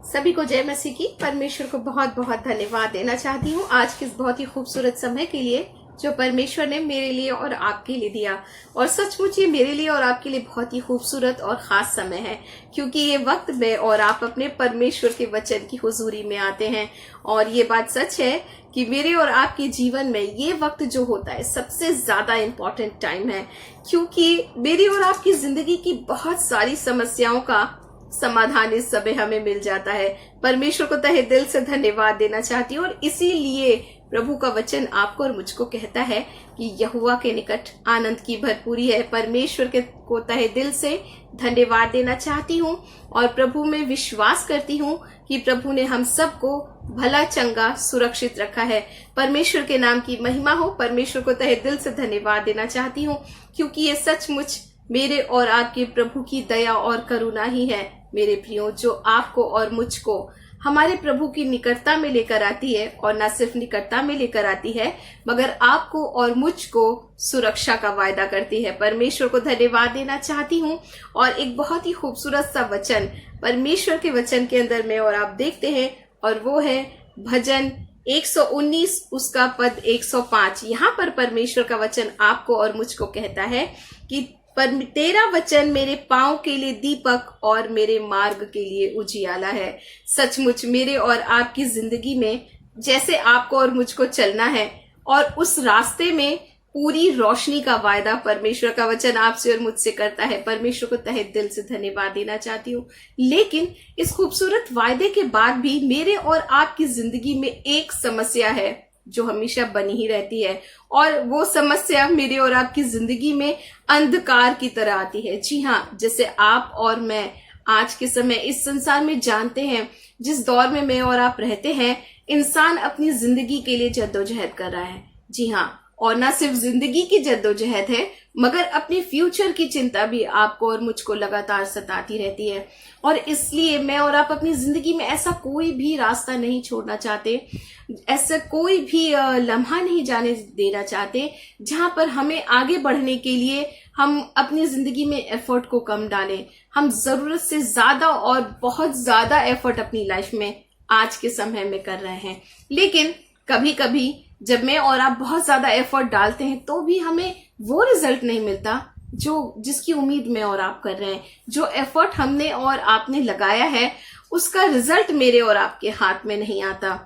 सभी को जय मसीह की। परमेश्वर को बहुत बहुत धन्यवाद देना चाहती हूँ आज के इस बहुत ही खूबसूरत समय के लिए जो परमेश्वर ने मेरे लिए और आपके लिए दिया। और सचमुच ये मेरे लिए और आपके लिए बहुत ही खूबसूरत और खास समय है, क्योंकि ये वक्त में और आप अपने परमेश्वर के वचन की हुजूरी में आते हैं। और ये बात सच है कि मेरे और आपके जीवन में ये वक्त जो होता है सबसे ज्यादा इम्पोर्टेंट टाइम है, क्योंकि मेरी और आपकी जिंदगी की बहुत सारी समस्याओं का समाधान इस समय हमें मिल जाता है। परमेश्वर को तहे दिल से धन्यवाद देना चाहती हूँ। और इसीलिए प्रभु का वचन आपको और मुझको कहता है कि यहोवा के निकट आनंद की भरपूरी है। परमेश्वर के को तहे दिल से धन्यवाद देना चाहती हूँ और प्रभु में विश्वास करती हूँ कि प्रभु ने हम सबको भला चंगा सुरक्षित रखा है। परमेश्वर के नाम की महिमा हो। परमेश्वर को तहे दिल से धन्यवाद देना चाहती हूँ, क्योंकि ये सचमुच मेरे और आपके प्रभु की दया और करुणा ही है मेरे प्रियो, जो आपको और मुझको हमारे प्रभु की निकटता में लेकर आती है। और न सिर्फ निकटता में लेकर आती है, मगर आपको और मुझको सुरक्षा का वायदा करती है। परमेश्वर को धन्यवाद देना चाहती हूँ। और एक बहुत ही खूबसूरत सा वचन परमेश्वर के वचन के अंदर में और आप देखते हैं, और वो है भजन 119 उसका पद 105। यहाँ पर परमेश्वर का वचन आपको और मुझको कहता है कि पर तेरा वचन मेरे पांव के लिए दीपक और मेरे मार्ग के लिए उजियाला है। सचमुच मेरे और आपकी जिंदगी में जैसे आपको और मुझको चलना है और उस रास्ते में पूरी रोशनी का वायदा परमेश्वर का वचन आपसे और मुझसे करता है। परमेश्वर को तहे दिल से धन्यवाद देना चाहती हूँ। लेकिन इस खूबसूरत वायदे के बाद भी मेरे और आपकी जिंदगी में एक समस्या है जो हमेशा बनी ही रहती है, और वो समस्या मेरे और आपकी जिंदगी में अंधकार की तरह आती है। जी हाँ, जैसे आप और मैं आज के समय इस संसार में जानते हैं, जिस दौर में मैं और आप रहते हैं, इंसान अपनी जिंदगी के लिए जद्दोजहद कर रहा है। जी हाँ, और ना सिर्फ जिंदगी की जद्दोजहद है, मगर अपने फ्यूचर की चिंता भी आपको और मुझको लगातार सताती रहती है। और इसलिए मैं और आप अपनी जिंदगी में ऐसा कोई भी रास्ता नहीं छोड़ना चाहते, ऐसा कोई भी लम्हा नहीं जाने देना चाहते जहां पर हमें आगे बढ़ने के लिए हम अपनी जिंदगी में एफर्ट को कम डालें। हम जरूरत से ज्यादा और बहुत ज्यादा एफर्ट अपनी लाइफ में आज के समय में कर रहे हैं, लेकिन कभी कभी जब मैं और आप बहुत ज्यादा एफर्ट डालते हैं तो भी हमें वो रिजल्ट नहीं मिलता जिसकी उम्मीद में और आप कर रहे हैं। जो एफर्ट हमने और आपने लगाया है उसका रिजल्ट मेरे और आपके हाथ में नहीं आता।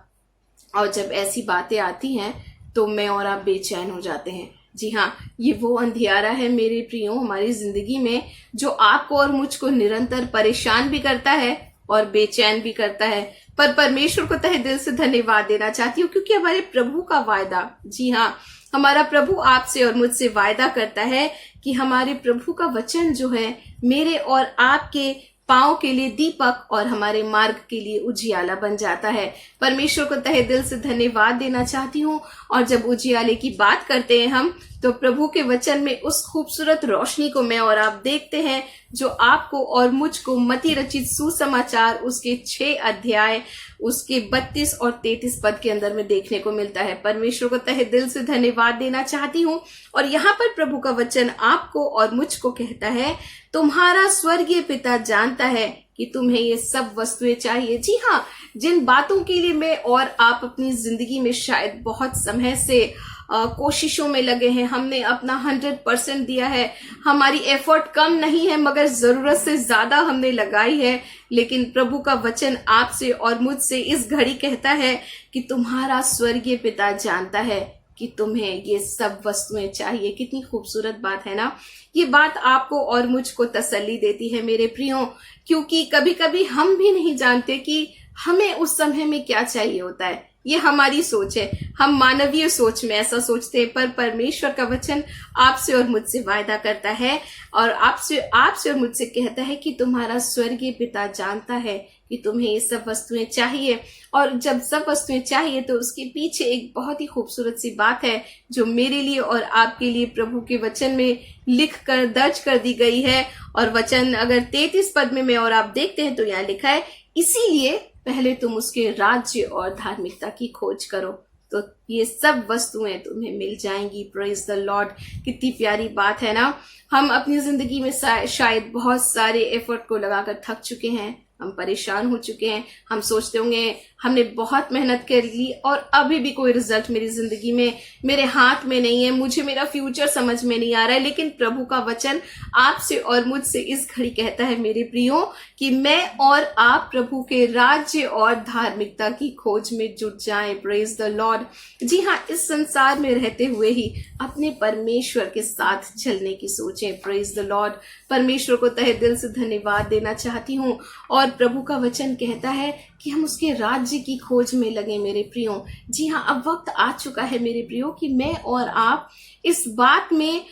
और जब ऐसी बातें आती हैं तो मैं और आप बेचैन हो जाते हैं। जी हाँ, ये वो अंधियारा है मेरे प्रियो हमारी जिंदगी में, जो आपको और मुझको निरंतर परेशान भी करता है और बेचैन भी करता है। पर परमेश्वर को तहे दिल से धन्यवाद देना चाहती हूँ, क्योंकि हमारे प्रभु का वायदा, जी हाँ, हमारा प्रभु आपसे और मुझसे वायदा करता है कि हमारे प्रभु का वचन जो है मेरे और आपके पांव के लिए दीपक और हमारे मार्ग के लिए उजियाला बन जाता है। परमेश्वर को तहे दिल से धन्यवाद देना चाहती हूँ। और जब उजियाले की बात करते हैं हम, तो प्रभु के वचन में उस खूबसूरत रोशनी को मैं और आप देखते हैं जो आपको और मुझको मती रचित सुसमाचार उसके 6 अध्याय उसके 32 और 33 पद के अंदर में देखने को मिलता है। परमेश्वर को तहे दिल से धन्यवाद देना चाहती हूँ। और यहाँ पर प्रभु का वचन आपको और मुझको कहता है, तुम्हारा स्वर्गीय पिता जानता है कि तुम्हें ये सब वस्तुएं चाहिए। जी हाँ, जिन बातों के लिए मैं और आप अपनी जिंदगी में शायद बहुत समय से कोशिशों में लगे हैं, हमने अपना 100% दिया है, हमारी एफर्ट कम नहीं है मगर जरूरत से ज्यादा हमने लगाई है, लेकिन प्रभु का वचन आपसे और मुझसे इस घड़ी कहता है कि तुम्हारा स्वर्गीय पिता जानता है कि तुम्हें ये सब वस्तुएं चाहिए। कितनी खूबसूरत बात है ना। ये बात आपको और मुझको तसल्ली देती है मेरे प्रियो, क्योंकि कभी कभी हम भी नहीं जानते कि हमें उस समय में क्या चाहिए होता है। ये हमारी सोच है, हम मानवीय सोच में ऐसा सोचते हैं, पर परमेश्वर का वचन आपसे और मुझसे वायदा करता है और आपसे और मुझसे कहता है कि तुम्हारा स्वर्गीय पिता जानता है कि तुम्हें ये सब वस्तुएं चाहिए। और जब सब वस्तुएं चाहिए तो उसके पीछे एक बहुत ही खूबसूरत सी बात है जो मेरे लिए और आपके लिए प्रभु के वचन में लिख कर दर्ज कर दी गई है। और वचन अगर 33 पद में और आप देखते हैं तो यहाँ लिखा है, इसीलिए पहले तुम उसके राज्य और धार्मिकता की खोज करो तो ये सब वस्तुएं तुम्हें मिल जाएंगी। Praise the Lord. कितनी प्यारी बात है ना। हम अपनी जिंदगी में शायद बहुत सारे एफर्ट को लगाकर थक चुके हैं, हम परेशान हो चुके हैं। हम सोचते होंगे हमने बहुत मेहनत कर ली और अभी भी कोई रिजल्ट मेरी जिंदगी में मेरे हाथ में नहीं है, मुझे मेरा फ्यूचर समझ में नहीं आ रहा है। लेकिन प्रभु का वचन आपसे और मुझसे इस घड़ी कहता है मेरे प्रियो कि मैं और आप प्रभु के राज्य और धार्मिकता की खोज में जुट जाएं। Praise the Lord. जी हाँ, इस संसार में रहते हुए ही अपने परमेश्वर के साथ चलने की सोचें। Praise the Lord. परमेश्वर को तहे दिल से धन्यवाद देना चाहती हूँ और प्रभु का वचन कहता है कि हम उसके राज्य की खोज में लगे मेरे प्रियो। जी हाँ, अब वक्त आ चुका है मेरे प्रियो कि मैं और आप इस बात में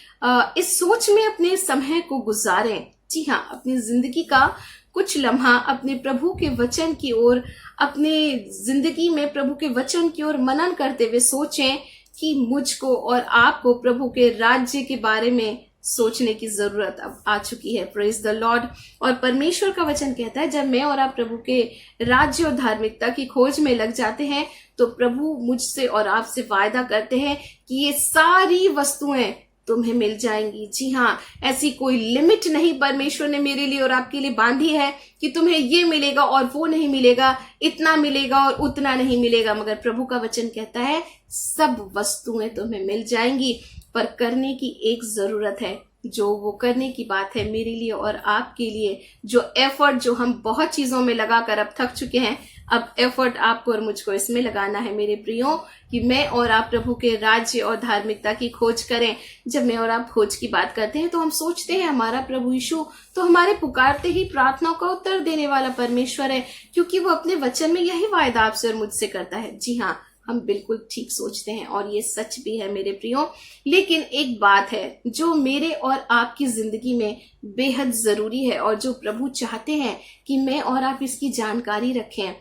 इस सोच में अपने समय को गुजारें। जी हाँ, अपनी जिंदगी का कुछ लम्हा अपने प्रभु के वचन की ओर, अपने जिंदगी में प्रभु के वचन की ओर मनन करते हुए सोचें कि मुझको और आपको प्रभु के राज्य के बारे में सोचने की जरूरत अब आ चुकी है। Praise the Lord. और परमेश्वर का वचन कहता है जब मैं और आप प्रभु के राज्य और धार्मिकता की खोज में लग जाते हैं तो प्रभु मुझसे और आपसे वायदा करते हैं कि ये सारी वस्तुएं तुम्हें मिल जाएंगी। जी हाँ, ऐसी कोई लिमिट नहीं परमेश्वर ने मेरे लिए और आपके लिए बांधी है कि तुम्हें ये मिलेगा और वो नहीं मिलेगा, इतना मिलेगा और उतना नहीं मिलेगा। मगर प्रभु का वचन कहता है सब वस्तुएं तुम्हें मिल जाएंगी, पर करने की एक जरूरत है, जो वो करने की बात है मेरे लिए और आपके लिए। जो एफर्ट जो हम बहुत चीजों में लगाकर अब थक चुके हैं, अब एफर्ट आपको और मुझको इसमें लगाना है मेरे प्रियो कि मैं और आप प्रभु के राज्य और धार्मिकता की खोज करें। जब मैं और आप खोज की बात करते हैं तो हम सोचते हैं हमारा प्रभु यीशु तो हमारे पुकारते ही प्रार्थनाओं का उत्तर देने वाला परमेश्वर है, क्योंकि वो अपने वचन में यही वायदा आपसे और मुझसे करता है। जी हाँ, हम बिल्कुल ठीक सोचते हैं और ये सच भी है मेरे प्रियो। लेकिन एक बात है जो मेरे और आपकी जिंदगी में बेहद जरूरी है और जो प्रभु चाहते हैं कि मैं और आप इसकी जानकारी रखें।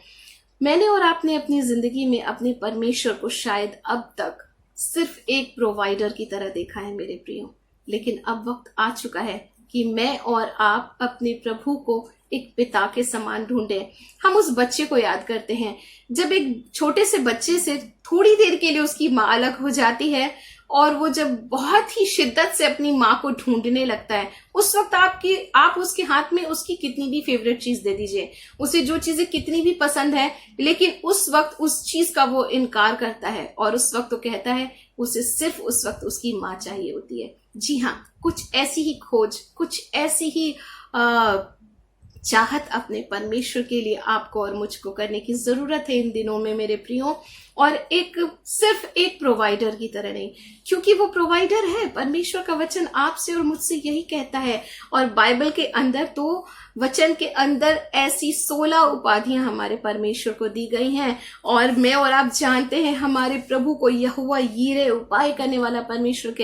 मैंने और आपने अपनी जिंदगी में अपने परमेश्वर को शायद अब तक सिर्फ एक प्रोवाइडर की तरह देखा है मेरे प्रियो, लेकिन अब वक्त आ चुका है कि मैं और आप अपने प्रभु को एक पिता के समान ढूंढें। हम उस बच्चे को याद करते हैं जब एक छोटे से बच्चे से थोड़ी देर के लिए उसकी माँ अलग हो जाती है और वो जब बहुत ही शिद्दत से अपनी माँ को ढूंढने लगता है, उस वक्त आप उसके हाथ में उसकी कितनी भी फेवरेट चीज दे दीजिए, उसे जो चीजें कितनी भी पसंद है, लेकिन उस वक्त उस चीज का वो इनकार करता है और उस वक्त वो कहता है उसे सिर्फ उस वक्त उसकी माँ चाहिए होती है। जी हाँ, कुछ ऐसी ही खोज, कुछ ऐसी ही चाहत अपने परमेश्वर के लिए आपको और मुझको करने की जरूरत है इन दिनों में मेरे प्रियो। और सिर्फ एक प्रोवाइडर की तरह नहीं, क्योंकि वो प्रोवाइडर है। परमेश्वर का वचन आपसे और मुझसे यही कहता है। और बाइबल के अंदर तो वचन के अंदर ऐसी 16 उपाधियां हमारे परमेश्वर को दी गई हैं और मैं और आप जानते हैं हमारे प्रभु को यहोवा यीरे, उपाय करने वाला परमेश्वर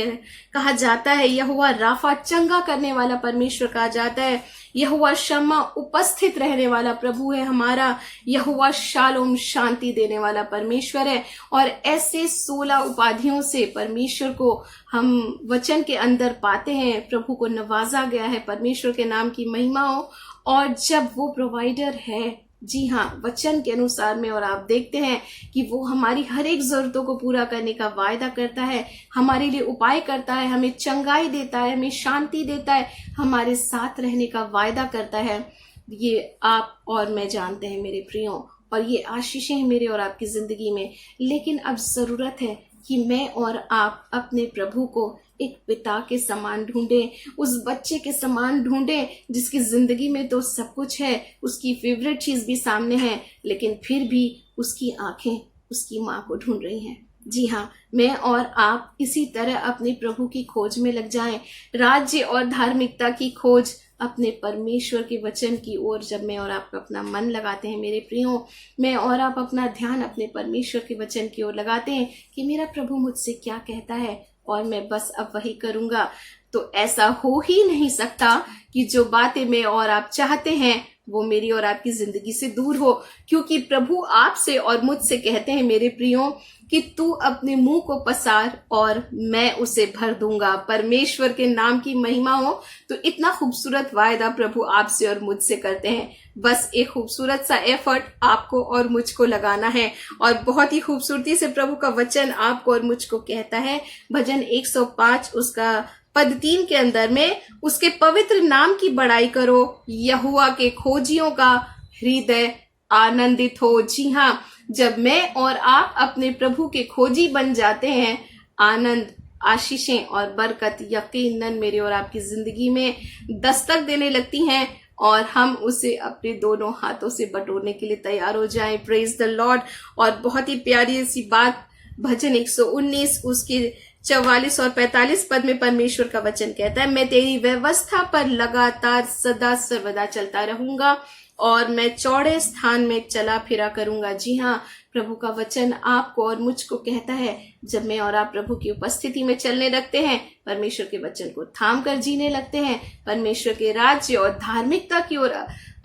कहा जाता है। यहोवा राफा, चंगा करने वाला परमेश्वर कहा जाता है। यहोवा शम्मा, उपस्थित रहने वाला प्रभु है हमारा। यहोवा शालोम, शांति देने वाला परमेश्वर है। और ऐसे 16 उपाधियों से परमेश्वर को हम वचन के अंदर पाते हैं। प्रभु को नवाजा गया है, परमेश्वर के नाम की महिमा हो। और जब वो प्रोवाइडर है, जी हाँ, वचन के अनुसार में और आप देखते हैं कि वो हमारी हर एक जरूरतों को पूरा करने का वायदा करता है, हमारे लिए उपाय करता है, हमें चंगाई देता है, हमें शांति देता है, हमारे साथ रहने का वायदा करता है। ये आप और मैं जानते हैं मेरे प्रियो, और ये आशीषें हैं मेरे और आपकी जिंदगी में। लेकिन अब जरूरत है कि मैं और आप अपने प्रभु को एक पिता के समान ढूंढें, उस बच्चे के समान ढूंढें जिसकी जिंदगी में तो सब कुछ है, उसकी फेवरेट चीज भी सामने है, लेकिन फिर भी उसकी आंखें उसकी माँ को ढूंढ रही हैं। जी हाँ, मैं और आप इसी तरह अपने प्रभु की खोज में लग जाएं, राज्य और धार्मिकता की खोज, अपने परमेश्वर के वचन की ओर। जब मैं और आप अपना मन लगाते हैं मेरे प्रियो, मैं और आप अपना ध्यान अपने परमेश्वर के वचन की ओर लगाते हैं कि मेरा प्रभु मुझसे क्या कहता है और मैं बस अब वही करूंगा, तो ऐसा हो ही नहीं सकता कि जो बातें मैं और आप चाहते हैं वो मेरी और आपकी जिंदगी से दूर हो। क्योंकि प्रभु आपसे और मुझसे कहते हैं मेरे प्रियो कि तू अपने मुंह को पसार और मैं उसे भर दूंगा। परमेश्वर के नाम की महिमा हो। तो इतना खूबसूरत वायदा प्रभु आपसे और मुझसे करते हैं। बस एक खूबसूरत सा एफर्ट आपको और मुझको लगाना है। और बहुत ही खूबसूरती से प्रभु का वचन आपको और मुझको कहता है, भजन 105 उसका पद 3 के अंदर में, उसके पवित्र नाम की बड़ाई करो, यहोवा के खोजियों का हृदय आनंदित हो। जी हाँ, जब मैं और आप अपने प्रभु के खोजी बन जाते हैं, आनंद, आशीषें और बरकत यकीनन मेरे और आपकी जिंदगी में दस्तक देने लगती हैं और हम उसे अपने दोनों हाथों से बटोरने के लिए तैयार हो जाएं। Praise the Lord. और बहुत ही प्यारी सी बात भजन 119 उसके 44 और 45 पद में परमेश्वर का वचन कहता है, मैं तेरी व्यवस्था पर लगातार सदा सर्वदा चलता रहूंगा और मैं चौड़े स्थान में चला फिरा करूंगा। जी हाँ, प्रभु का वचन आपको और मुझको कहता है, जब मैं और आप प्रभु की उपस्थिति में चलने लगते हैं, परमेश्वर के वचन को थाम कर जीने लगते हैं, परमेश्वर के राज्य और धार्मिकता की ओर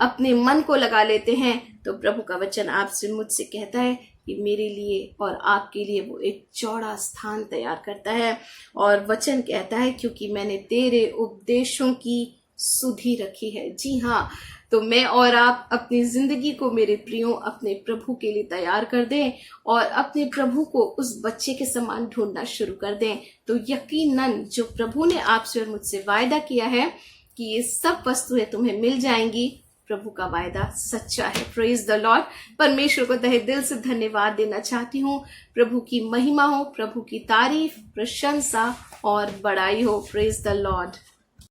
अपने मन को लगा लेते हैं, तो प्रभु का वचन आपसे मुझसे कहता है कि मेरे लिए और आपके लिए वो एक चौड़ा स्थान तैयार करता है। और वचन कहता है, क्योंकि मैंने तेरे उपदेशों की सुधि रखी है। जी हाँ, तो मैं और आप अपनी जिंदगी को मेरे प्रियो अपने प्रभु के लिए तैयार कर दें और अपने प्रभु को उस बच्चे के समान ढूंढना शुरू कर दें, तो यकीनन जो प्रभु ने आपसे और मुझसे वायदा किया है कि ये सब वस्तुएं तुम्हें मिल जाएंगी, प्रभु का वायदा सच्चा है। Praise the Lord. परमेश्वर को तहे दिल से धन्यवाद देना चाहती हूँ। प्रभु की महिमा हो, प्रभु की तारीफ, प्रशंसा और बड़ाई हो। Praise the Lord.